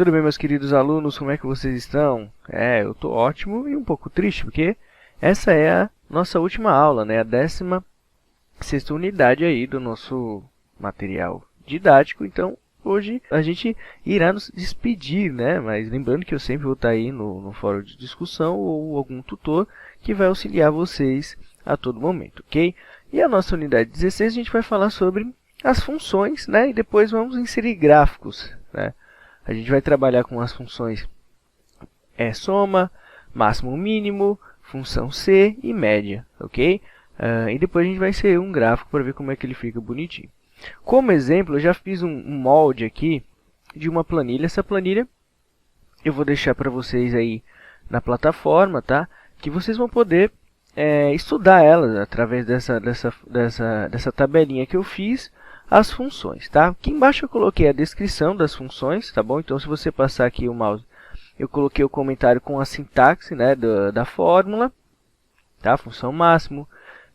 Tudo bem, meus queridos alunos? Como é que vocês estão? Eu estou ótimo e um pouco triste, porque essa é a nossa última aula, né? A 16ª unidade aí do nosso material didático. Então, hoje a gente irá nos despedir, né? Mas lembrando que eu sempre vou estar aí no fórum de discussão ou algum tutor que vai auxiliar vocês a todo momento, ok? E a nossa unidade 16 a gente vai falar sobre as funções, né? E depois vamos inserir gráficos, né? A gente vai trabalhar com as funções soma, máximo, mínimo, função C e média, ok? E depois a gente vai inserir um gráfico para ver como é que ele fica bonitinho. Como exemplo, eu já fiz um molde aqui de uma planilha. Essa planilha eu vou deixar para vocês aí na plataforma, tá? Que vocês vão poder estudar ela através dessa tabelinha que eu fiz, as funções, tá? Aqui embaixo eu coloquei a descrição das funções, tá bom? Então, se você passar aqui o mouse, eu coloquei o comentário com a sintaxe, né, da fórmula, tá? Função máximo,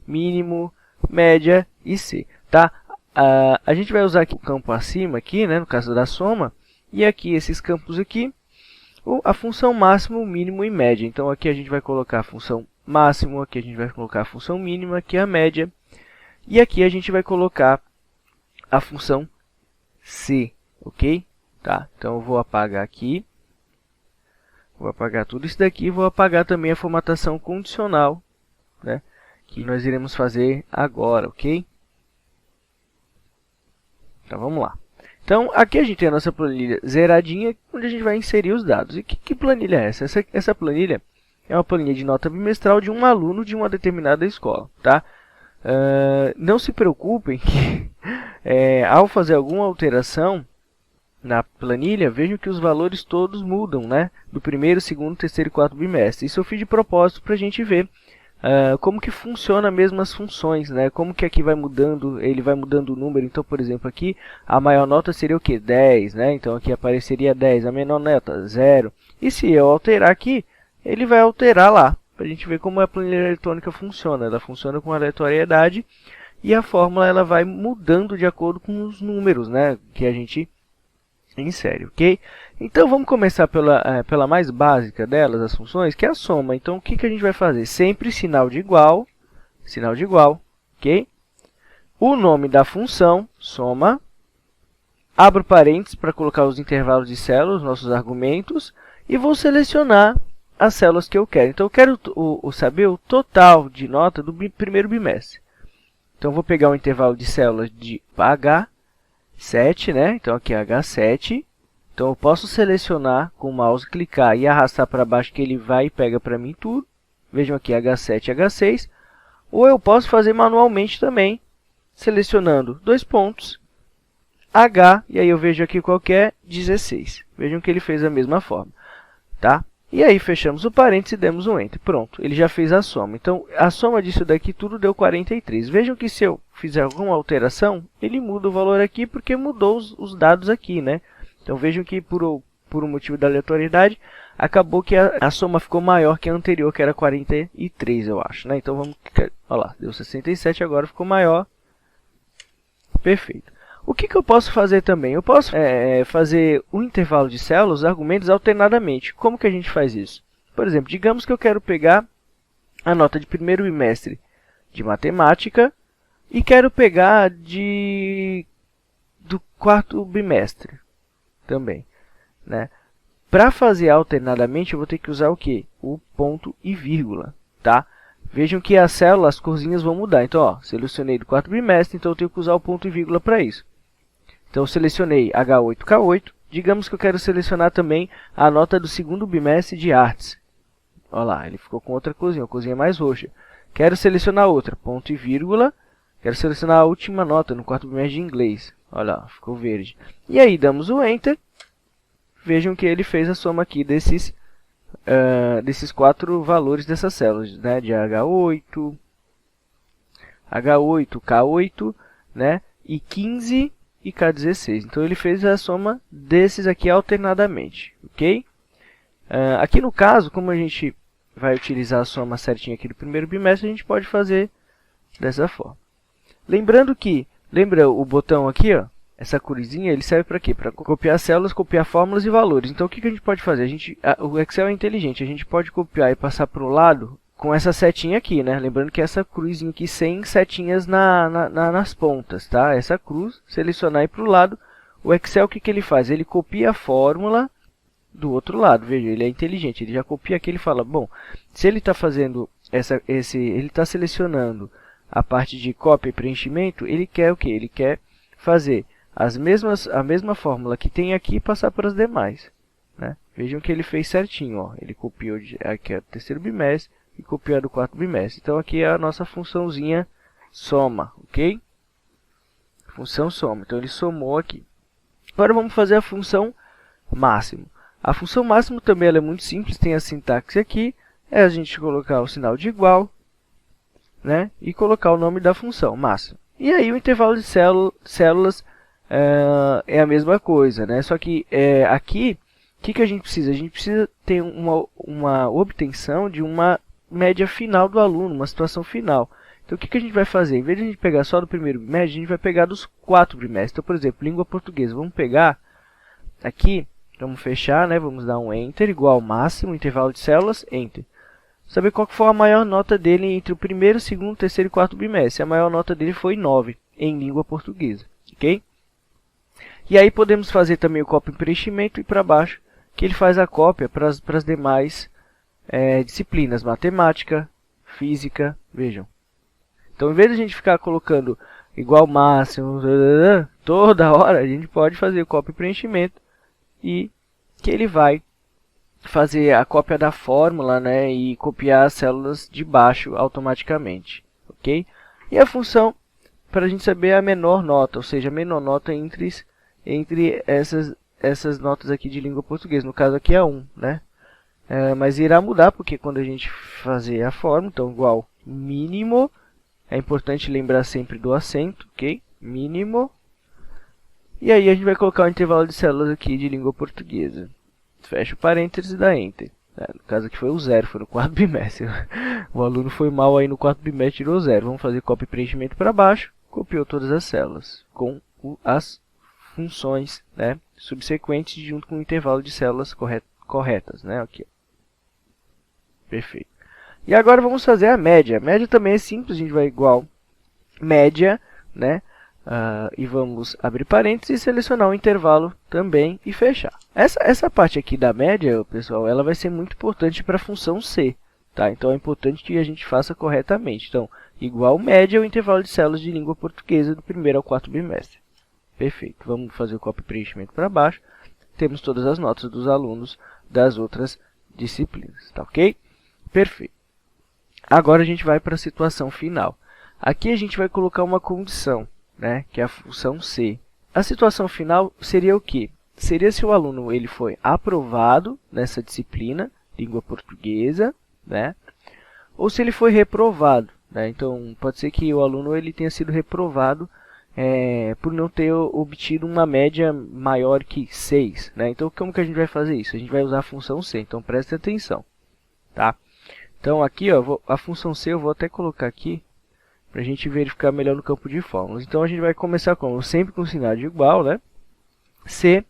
mínimo, média e C, tá? A gente vai usar aqui o campo acima, aqui, né, no caso da soma, e aqui esses campos aqui, a função máximo, mínimo e média. Então, aqui a gente vai colocar a função máximo, aqui a gente vai colocar a função mínima, aqui a média, e aqui a gente vai colocar a função C, ok? Tá, então eu vou apagar aqui, vou apagar tudo isso daqui, e vou apagar também a formatação condicional, né, que nós iremos fazer agora, ok? Então vamos lá. Então aqui a gente tem a nossa planilha zeradinha, onde a gente vai inserir os dados. E que planilha é essa? Essa planilha é uma planilha de nota bimestral de um aluno de uma determinada escola, tá? Não se preocupem que ao fazer alguma alteração na planilha, vejam que os valores todos mudam, né? Do primeiro, segundo, terceiro e quarto bimestre. Isso eu fiz de propósito para a gente ver como que funciona mesmo as funções, né? Como que aqui vai mudando, ele vai mudando o número. Então, por exemplo, aqui a maior nota seria o quê? 10, né? Então aqui apareceria 10, a menor nota 0. E se eu alterar aqui, ele vai alterar lá, para a gente ver como a planilha eletrônica funciona. Ela funciona com aleatoriedade e a fórmula ela vai mudando de acordo com os números, né, que a gente insere, ok? Então vamos começar pela mais básica delas, as funções, que é a soma. Então o que a gente vai fazer? Sempre sinal de igual, ok? O nome da função, soma, abro parênteses para colocar os intervalos de células, nossos argumentos, e vou selecionar as células que eu quero. Então eu quero saber o total de nota do primeiro bimestre. Então, vou pegar o intervalo de células de H7, né? Então, aqui é H7. Então, eu posso selecionar com o mouse, clicar e arrastar para baixo, que ele vai e pega para mim tudo. Vejam aqui, H7 e H6. Ou eu posso fazer manualmente também, selecionando dois pontos, H, e aí eu vejo aqui qual que é, 16. Vejam que ele fez da mesma forma, tá? E aí, fechamos o parênteses e demos um Enter. Pronto, ele já fez a soma. Então, a soma disso daqui tudo deu 43. Vejam que se eu fizer alguma alteração, ele muda o valor aqui, porque mudou os dados aqui, né? Então, vejam que por um motivo da aleatoriedade, acabou que a soma ficou maior que a anterior, que era 43, eu acho, né? Então, vamos... Olha lá, deu 67, agora ficou maior. Perfeito. O que eu posso fazer também? Eu posso fazer o intervalo de células, os argumentos, alternadamente. Como que a gente faz isso? Por exemplo, digamos que eu quero pegar a nota de primeiro bimestre de matemática e quero pegar do quarto bimestre também, né? Para fazer alternadamente, eu vou ter que usar o quê? O ponto e vírgula, tá? Vejam que as células, as corzinhas vão mudar. Então, ó, selecionei do quarto bimestre, então eu tenho que usar o ponto e vírgula para isso. Então, eu selecionei H8, K8. Digamos que eu quero selecionar também a nota do segundo bimestre de artes. Olha lá, ele ficou com outra corzinha, uma corzinha mais roxa. Quero selecionar outra, ponto e vírgula. Quero selecionar a última nota no quarto bimestre de inglês. Olha lá, ficou verde. E aí, damos o Enter. Vejam que ele fez a soma aqui desses quatro valores dessas células, né? De H8, K8, né? E 15 e K16. Então, ele fez a soma desses aqui alternadamente, ok? Aqui no caso, como a gente vai utilizar a soma certinha aqui do primeiro bimestre, a gente pode fazer dessa forma. Lembrando que, lembra o botão aqui, ó, essa cruzinha, ele serve para quê? Para copiar células, copiar fórmulas e valores. Então, o que a gente pode fazer? O Excel é inteligente, a gente pode copiar e passar para o lado com essa setinha aqui, né? Lembrando que essa cruzinha aqui sem setinhas nas pontas, tá? Essa cruz, selecionar e ir para o lado. O Excel, o que ele faz? Ele copia a fórmula do outro lado. Veja, ele é inteligente, ele já copia aqui, ele fala, bom, se ele está fazendo ele está selecionando a parte de cópia e preenchimento, ele quer o quê? Ele quer fazer a mesma fórmula que tem aqui e passar para as demais, né? Vejam que ele fez certinho, ó. Ele copiou aqui o terceiro bimestre e copiou do quarto bimestre. Então aqui é a nossa funçãozinha soma, ok? Função soma, então ele somou aqui. Agora vamos fazer a função máximo. A função máximo também ela é muito simples, tem a sintaxe aqui, é a gente colocar o sinal de igual, né? E colocar o nome da função, máximo. E aí o intervalo de células é a mesma coisa, né? Só que aqui, o que a gente precisa? A gente precisa ter uma obtenção de uma média final do aluno, uma situação final. Então o que a gente vai fazer? Em vez de a gente pegar só do primeiro bimestre, a gente vai pegar dos 4 bimestres. Então, por exemplo, língua portuguesa, vamos pegar aqui, vamos fechar, né? Vamos dar um Enter, igual máximo, intervalo de células, Enter. Saber qual que foi a maior nota dele entre o primeiro, segundo, terceiro e quarto bimestre. A maior nota dele foi 9 em língua portuguesa, ok? E aí podemos fazer também o cópia e preenchimento e para baixo, que ele faz a cópia para as demais disciplinas, matemática, física, vejam. Então, em vez de a gente ficar colocando igual máximo, toda hora, a gente pode fazer o cópia e preenchimento e que ele vai fazer a cópia da fórmula, né, e copiar as células de baixo automaticamente, ok? E a função, para a gente saber a menor nota, ou seja, a menor nota entre essas notas aqui de língua portuguesa, no caso aqui é 1, né? Mas irá mudar, porque quando a gente fazer a fórmula, então igual mínimo, é importante lembrar sempre do acento, ok? Mínimo. E aí a gente vai colocar o intervalo de células aqui de língua portuguesa. Fecha o parênteses e dá Enter. No caso aqui foi o 0, foi no quarto bimestre. O aluno foi mal aí no quarto bimestre, tirou 0. Vamos fazer cópia e preenchimento para baixo. Copiou todas as células com as funções, né, subsequentes junto com o intervalo de células corretas, né? Aqui. Perfeito. E agora vamos fazer a média. A média também é simples, a gente vai igual média, né? E vamos abrir parênteses e selecionar o intervalo também e fechar. Essa parte aqui da média, pessoal, ela vai ser muito importante para a função C, tá? Então é importante que a gente faça corretamente. Então, igual média é o intervalo de células de língua portuguesa do primeiro ao quarto bimestre. Perfeito. Vamos fazer o cópia e preenchimento para baixo. Temos todas as notas dos alunos das outras disciplinas, tá ok? Perfeito. Agora a gente vai para a situação final. Aqui a gente vai colocar uma condição, né, que é a função C. A situação final seria o quê? Seria se o aluno ele foi aprovado nessa disciplina, língua portuguesa, né, ou se ele foi reprovado, né? Então, pode ser que o aluno ele tenha sido reprovado por não ter obtido uma média maior que 6, né? Então, como que a gente vai fazer isso? A gente vai usar a função C, então preste atenção, tá? Então, aqui, ó, a função C eu vou até colocar aqui, para a gente verificar melhor no campo de fórmulas. Então, a gente vai começar com sempre com sinal de igual, né? C,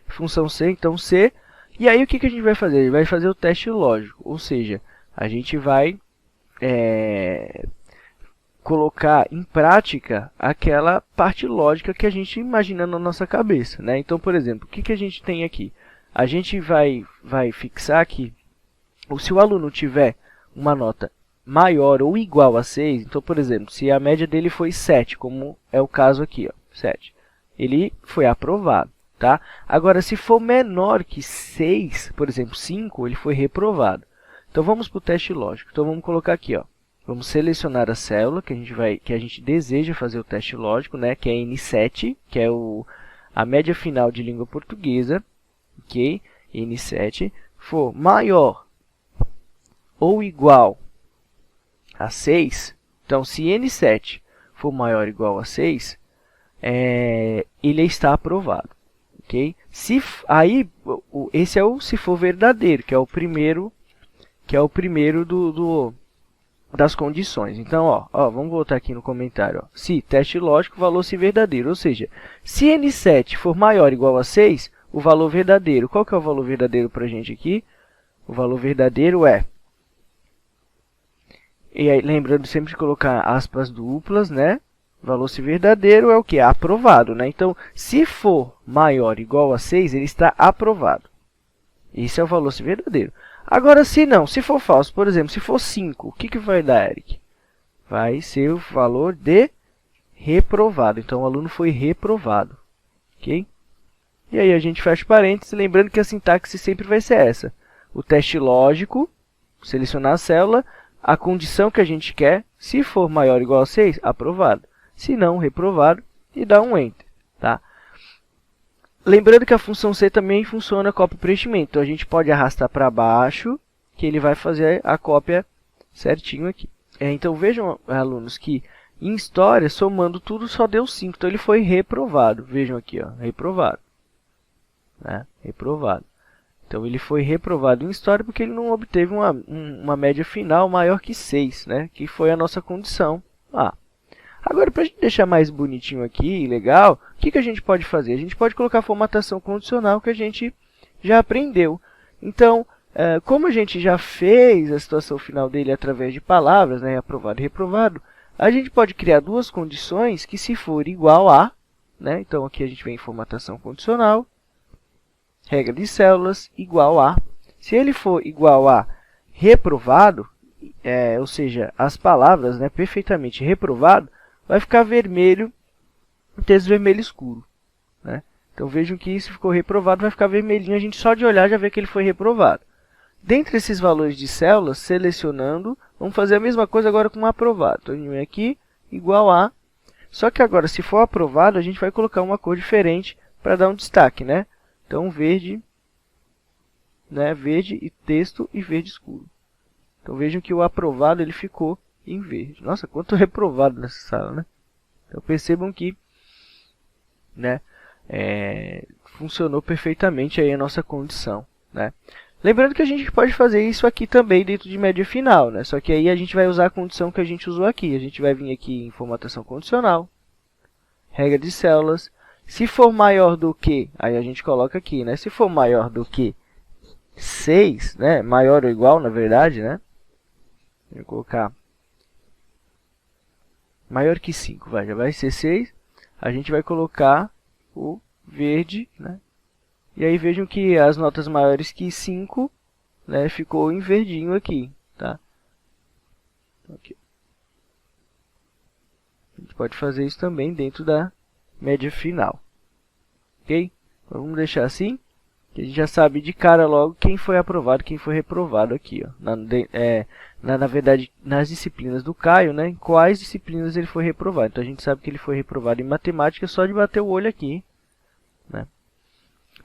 função C, então C. E aí, o que a gente vai fazer? A gente vai fazer o teste lógico, ou seja, a gente vai colocar em prática aquela parte lógica que a gente imagina na nossa cabeça, né? Então, por exemplo, o que a gente tem aqui? A gente vai fixar que se o aluno tiver uma nota maior ou igual a 6, então, por exemplo, se a média dele foi 7, como é o caso aqui, ó, 7, ele foi aprovado, tá? Agora, se for menor que 6, por exemplo, 5, ele foi reprovado. Então, vamos para o teste lógico. Então, vamos colocar aqui, ó, vamos selecionar a célula que a gente deseja fazer o teste lógico, né, que é N7, que é a média final de língua portuguesa, ok? N7 for maior ou igual a 6, então se N7 for maior ou igual a 6, ele está aprovado, ok? Esse é o se for verdadeiro, que é o primeiro das condições. Então, vamos voltar aqui no comentário. Se teste lógico, valor se verdadeiro. Ou seja, se N7 for maior ou igual a 6, o valor verdadeiro. Qual que é o valor verdadeiro para a gente aqui? O valor verdadeiro é... E aí, lembrando sempre de colocar aspas duplas, né? Valor se verdadeiro é o que? Aprovado, né? Então, se for maior ou igual a 6, ele está aprovado. Esse é o valor se verdadeiro. Agora, se não, se for falso, por exemplo, se for 5, o que vai dar, Eric? Vai ser o valor de reprovado. Então, o aluno foi reprovado. Ok? E aí, a gente fecha parênteses, lembrando que a sintaxe sempre vai ser essa. O teste lógico, selecionar a célula, a condição que a gente quer, se for maior ou igual a 6, aprovado. Se não, reprovado, e dá um Enter. Tá? Lembrando que a função C também funciona cópia e preenchimento. Então, a gente pode arrastar para baixo, que ele vai fazer a cópia certinho aqui. Então, vejam, alunos, que em História, somando tudo, só deu 5. Então, ele foi reprovado. Vejam aqui, reprovado. Né? Reprovado. Então, ele foi reprovado em História porque ele não obteve uma média final maior que 6, né? Que foi a nossa condição lá. Agora, para a gente deixar mais bonitinho aqui, legal, o que a gente pode fazer? A gente pode colocar a formatação condicional que a gente já aprendeu. Então, como a gente já fez a situação final dele através de palavras, né, aprovado e reprovado, a gente pode criar duas condições que, se for igual a, né, então aqui a gente vem em formatação condicional, regra de células, igual a. Se ele for igual a reprovado, ou seja, as palavras, né, perfeitamente reprovado, vai ficar vermelho, texto vermelho escuro. Né? Então, vejam que se ficou reprovado, vai ficar vermelhinho. A gente só de olhar já vê que ele foi reprovado. Dentre esses valores de células, selecionando, vamos fazer a mesma coisa agora com aprovado. Então, a gente vem aqui, igual a. Só que agora, se for aprovado, a gente vai colocar uma cor diferente para dar um destaque. Né? Então, verde, né? Verde e texto e verde escuro. Então, vejam que o aprovado ele ficou em verde. Nossa, quanto reprovado nessa sala, né? Então, percebam que, né, funcionou perfeitamente aí a nossa condição, né? Lembrando que a gente pode fazer isso aqui também dentro de média final, né? Só que aí a gente vai usar a condição que a gente usou aqui. A gente vai vir aqui em formatação condicional, regra de células. Se for maior do que, aí a gente coloca aqui, né? Se for maior do que 6, né? Maior ou igual, na verdade, né? Vou colocar maior que 5, já vai ser 6. A gente vai colocar o verde, né? E aí vejam que as notas maiores que 5, né, ficou em verdinho aqui, tá? Aqui. A gente pode fazer isso também dentro da média final. Ok? Então, vamos deixar assim, que a gente já sabe de cara logo quem foi aprovado e quem foi reprovado aqui. Ó. Na verdade, nas disciplinas do Caio, né, em quais disciplinas ele foi reprovado. Então, a gente sabe que ele foi reprovado em matemática só de bater o olho aqui. Né?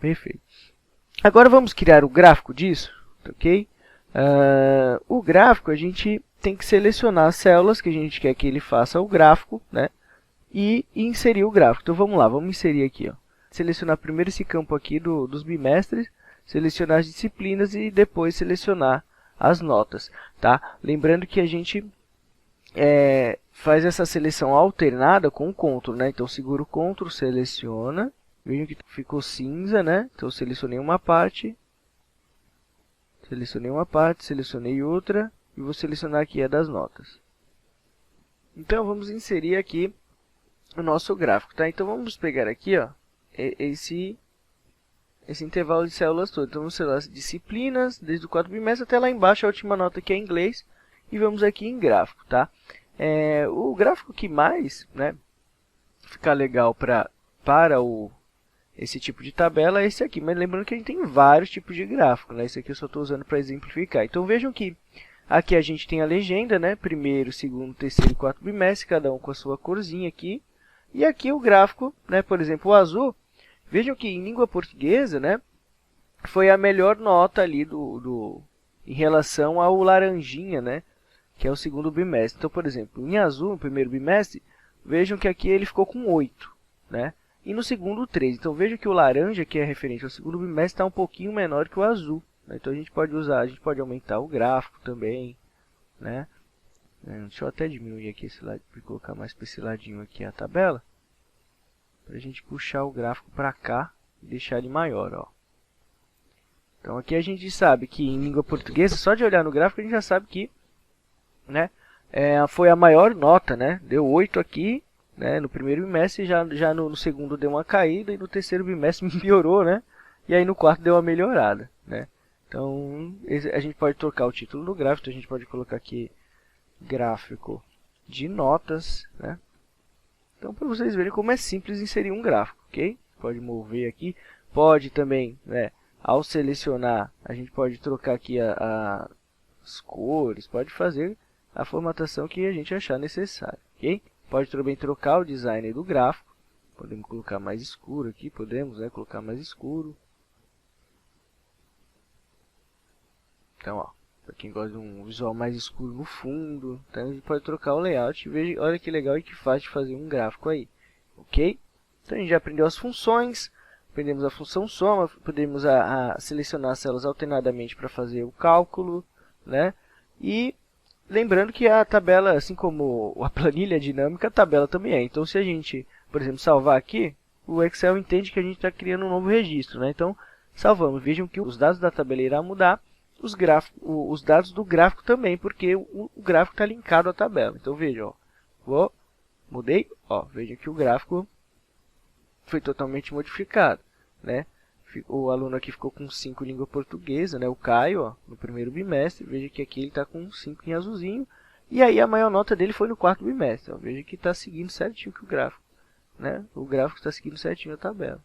Perfeito. Agora, vamos criar o gráfico disso. Ok? O gráfico, a gente tem que selecionar as células que a gente quer que ele faça o gráfico, né, e inserir o gráfico. Então, vamos lá, vamos inserir aqui. Ó. Selecionar primeiro esse campo aqui dos bimestres, selecionar as disciplinas e depois selecionar as notas. Tá? Lembrando que a gente faz essa seleção alternada com o CTRL. Né? Então, seguro o CTRL, seleciona. Vejam que ficou cinza, né? Então, selecionei uma parte, selecionei outra e vou selecionar aqui a das notas. Então, vamos inserir aqui o nosso gráfico. Tá? Então, vamos pegar aqui, ó, esse intervalo de células todo. Então, vamos selar as disciplinas, desde o 4º bimestre até lá embaixo, a última nota que é em inglês. E vamos aqui em gráfico. Tá? O gráfico que mais, né, fica legal para esse tipo de tabela é esse aqui. Mas lembrando que a gente tem vários tipos de gráfico. Né? Esse aqui eu só estou usando para exemplificar. Então, vejam que aqui a gente tem a legenda, né? Primeiro, segundo, terceiro e 4º bimestre, cada um com a sua corzinha aqui. E aqui o gráfico, né? Por exemplo, o azul. Vejam que em língua portuguesa, né, foi a melhor nota ali em relação ao laranjinha, né, que é o 2º bimestre. Então, por exemplo, em azul, no 1º bimestre, vejam que aqui ele ficou com 8, né? E no segundo, 3. Então, vejam que o laranja, que é referente ao 2º bimestre, está um pouquinho menor que o azul. Né? Então, a gente pode aumentar o gráfico também, né? Deixa eu até diminuir aqui esse lado, para colocar mais para esse ladinho aqui a tabela. Para a gente puxar o gráfico para cá e deixar ele maior, ó. Então aqui a gente sabe que em língua portuguesa, só de olhar no gráfico a gente já sabe que, né, foi a maior nota, né? Deu 8 aqui, né, no primeiro bimestre, já no segundo deu uma caída e no terceiro bimestre piorou, né? E aí no quarto deu uma melhorada, né? Então a gente pode trocar o título do gráfico, então a gente pode colocar aqui gráfico de notas, né? Então para vocês verem como é simples inserir um gráfico, ok? Pode mover aqui, pode também, né? Ao selecionar, a gente pode trocar aqui as cores, pode fazer a formatação que a gente achar necessário, ok? Pode também trocar o design do gráfico, podemos colocar mais escuro aqui, podemos, né, colocar mais escuro. Então, ó, para quem gosta de um visual mais escuro no fundo, então a gente pode trocar o layout e veja, olha que legal e que fácil de fazer um gráfico aí, ok? Então a gente já aprendeu as funções. Aprendemos a função soma, podemos selecionar as células alternadamente para fazer o cálculo, né? E lembrando que a tabela, assim como a planilha dinâmica, a tabela também é. Então, se a gente, por exemplo, salvar aqui, o Excel entende que a gente está criando um novo registro, né? Então, salvamos. Vejam que os dados da tabela irão mudar, os dados do gráfico também, porque o gráfico está linkado à tabela. Então, vejam, ó, mudei, ó, vejam que o gráfico foi totalmente modificado, né? O aluno aqui ficou com 5 em língua portuguesa, né? O Caio, ó, no primeiro bimestre. Veja que aqui ele está com 5 em azulzinho. E aí a maior nota dele foi no quarto bimestre. Ó. Veja que está seguindo certinho que o gráfico, né? O gráfico está seguindo certinho a tabela.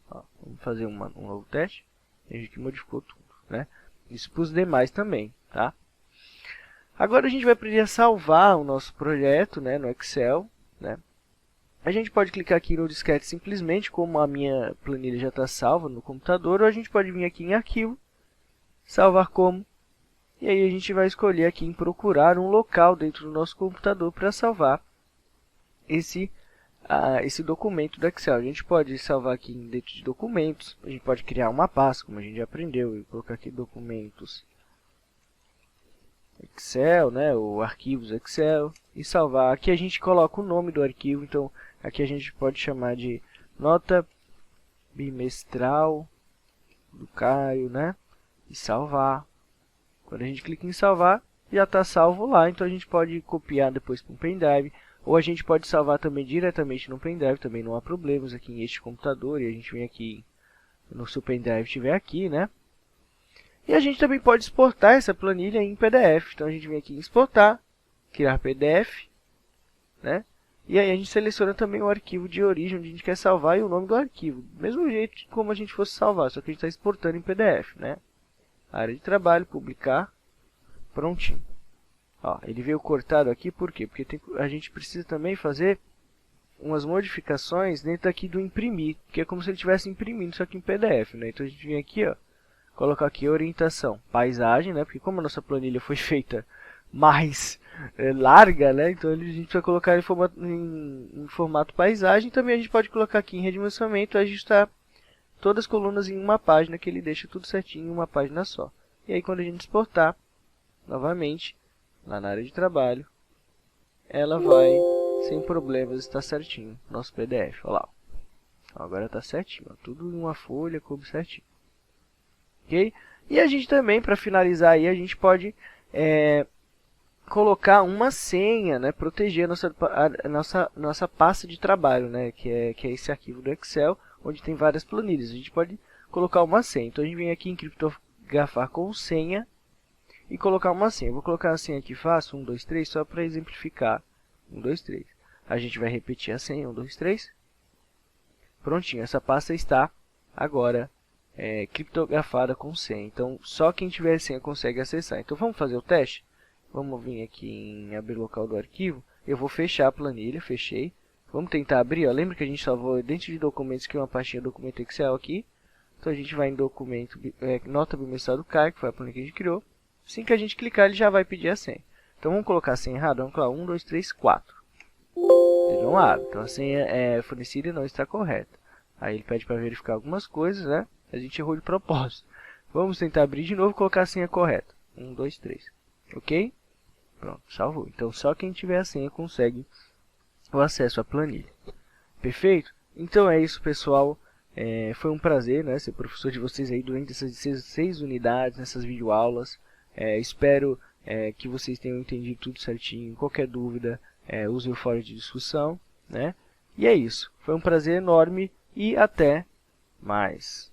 Ó, vamos fazer um novo teste. Veja que modificou tudo, né? Isso para os demais também, tá? Agora a gente vai aprender a salvar o nosso projeto, né, no Excel, né? A gente pode clicar aqui no disquete simplesmente, como a minha planilha já está salva no computador, ou a gente pode vir aqui em arquivo, salvar como, e aí a gente vai escolher aqui em procurar um local dentro do nosso computador para salvar esse documento do Excel. A gente pode salvar aqui dentro de documentos, a gente pode criar uma pasta, como a gente já aprendeu, e colocar aqui documentos Excel, né, ou arquivos Excel, e salvar. Aqui a gente coloca o nome do arquivo, então aqui a gente pode chamar de nota bimestral do Caio, né, e salvar. Quando a gente clica em salvar, já está salvo lá, então a gente pode copiar depois para um pendrive, ou a gente pode salvar também diretamente no pendrive, também não há problemas aqui em este computador, e a gente vem aqui no seu pendrive estiver aqui, né. E a gente também pode exportar essa planilha em PDF. Então a gente vem aqui em exportar, criar PDF, né? E aí a gente seleciona também o arquivo de origem onde a gente quer salvar e o nome do arquivo. Do mesmo jeito que como a gente fosse salvar, só que a gente está exportando em PDF, né? Área de trabalho, publicar, prontinho. Ó, ele veio cortado aqui, por quê? Porque a gente precisa também fazer umas modificações dentro aqui do imprimir, que é como se ele estivesse imprimindo isso aqui em PDF, né? Então a gente vem aqui, ó. Colocar aqui orientação, paisagem, né? Porque como a nossa planilha foi feita mais larga, né? Então a gente vai colocar em formato paisagem. Também a gente pode colocar aqui em redimensionamento e ajustar todas as colunas em uma página, que ele deixa tudo certinho em uma página só. E aí quando a gente exportar, novamente, lá na área de trabalho, ela vai, sem problemas, estar certinho, nosso PDF. Olha lá. Agora está certinho, ó, tudo em uma folha, coube certinho. Okay? E a gente também, para finalizar aí, a gente pode colocar uma senha, né, proteger a nossa pasta de trabalho, né, que é esse arquivo do Excel, onde tem várias planilhas. A gente pode colocar uma senha. Então a gente vem aqui em criptografar com senha e colocar uma senha. Eu vou colocar a senha aqui fácil, 1, 2, 3, só para exemplificar. 1, 2, 3. A gente vai repetir a senha, 1, 2, 3. Prontinho, essa pasta está agora criptografada com senha. Então, só quem tiver senha consegue acessar. Então, vamos fazer o teste? Vamos vir aqui em abrir local do arquivo. Eu vou fechar a planilha, fechei. Vamos tentar abrir, ó. Lembra que a gente salvou dentro de documentos que uma pastinha documento Excel aqui. Então, a gente vai em documento, nota bimestral do Caio, que foi a planilha que a gente criou. Assim que a gente clicar, ele já vai pedir a senha. Então, vamos colocar a senha errada. Vamos colocar 1, 2, 3, 4. Ele não abre. Então, a senha fornecida não está correta. Aí ele pede para verificar algumas coisas, né? A gente errou de propósito. Vamos tentar abrir de novo e colocar a senha correta. 1, 2, 3. Ok? Pronto, salvou. Então só quem tiver a senha consegue o acesso à planilha. Perfeito? Então é isso, pessoal. Foi um prazer, né, ser professor de vocês aí durante essas 6 unidades, nessas videoaulas. Espero que vocês tenham entendido tudo certinho. Qualquer dúvida, use o fórum de discussão, né? E é isso. Foi um prazer enorme e até mais.